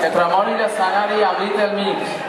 que tremoli l'escenari a Little Mix.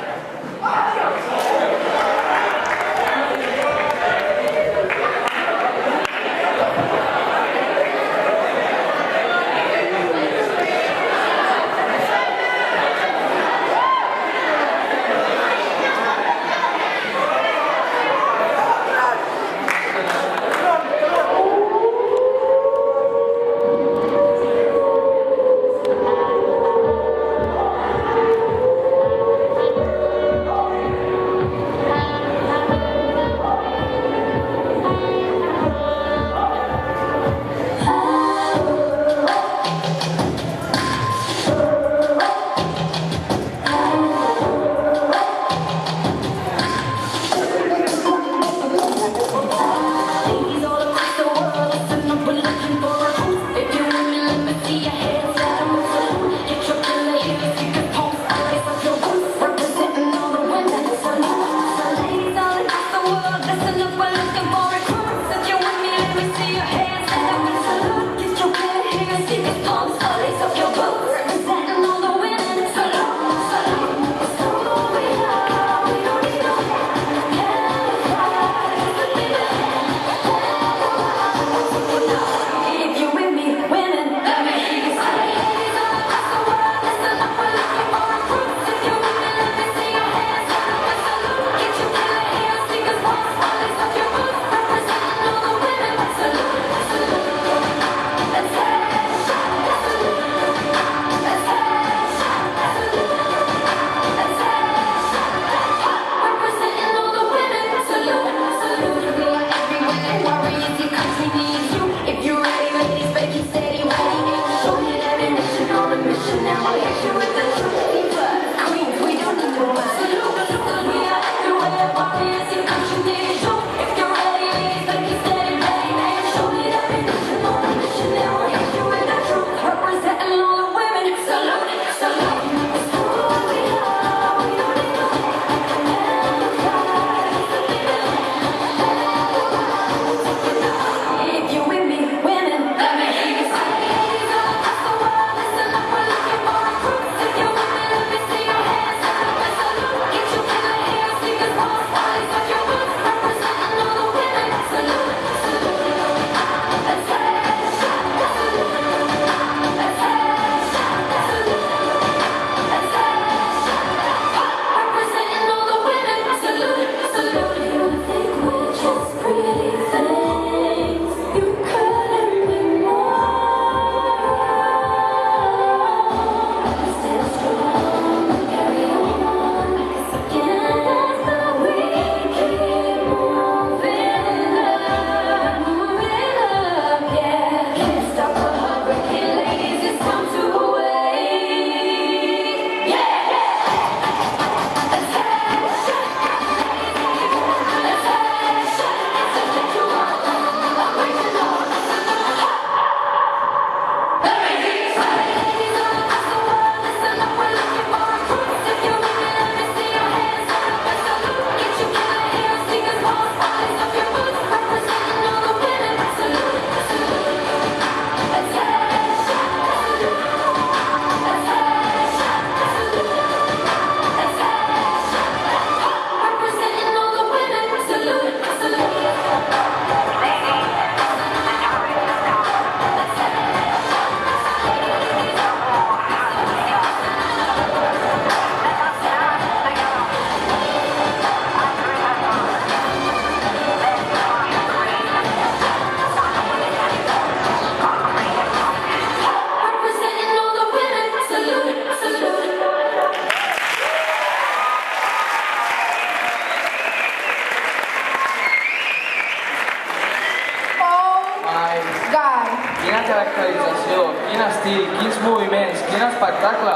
Quina caracterització, quin estil, quins moviments, quin espectacle!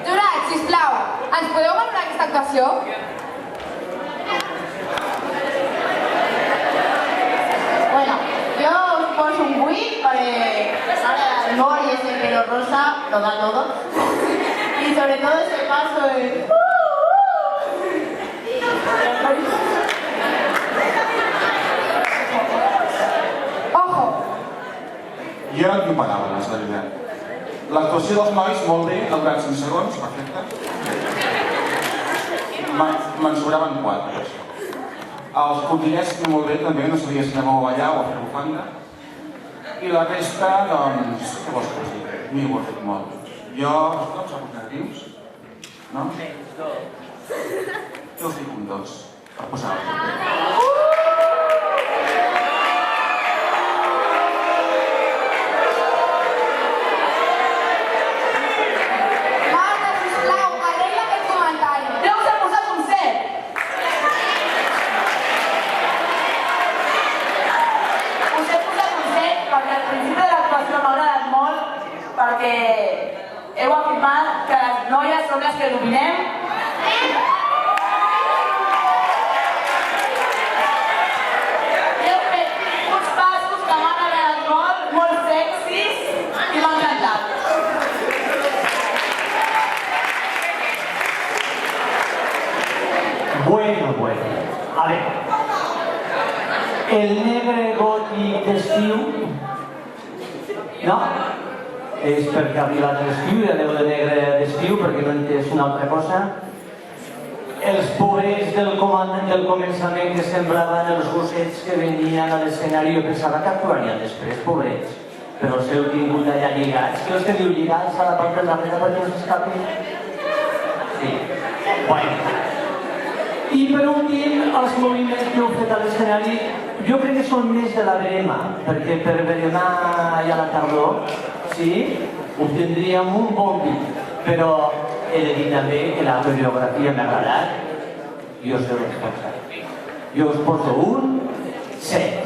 Jurat, sisplau, ens podeu valorar aquesta actuació? Bueno, yo os poso un 8 porque sale el humor y ese pelo rosa lo da todo. Y sobre todo ese paso de... Ojo, Yo no tengo palabras, la verdad. L'actuació dels nois, molt bé, ha durat 5 segons, perfecte. Me'n sobraven 4. Els cotilers, molt bé, també, no sabia si anàveu a ballar o a fer bufanda. I la resta, doncs, què vols que us digui? M'hi ho he fet molt. Jo, no em sap negatius? No? Jo us dic un 2, per posar-ho. Marta, sisplau, arregla aquest comentari. Jo us he posat un 7. Us he posat un 7 perquè al principi de l'actuació m'ha agradat molt perquè heu afirmat que les noies són les que dominem. Heu fet uns passos que m'han agradat molt, molt sexis i m'ha encantat. Bueno. A ver. El negre gòtic d'estiu, no? És perquè ha arribat l'estiu i aneu de negre d'estiu perquè no he entès una altra cosa. Els pobrets del començament que semblaven els gossets que venien a l'escenari, jo pensava que actuarien després, pobrets. Però els heu tingut allà lligats. Que els teniu lligats a la part de darrere perquè no s'escapin? Sí. Bueno. I per últim, els moviments que heu fet a l'escenari, jo crec que són més de la verema, perquè per berenar ja a la tardor, sí, obtindríem un bon vi, però he de dir també que la coreografia m'ha agradat i us heu esforçat. Jo us poso un 7.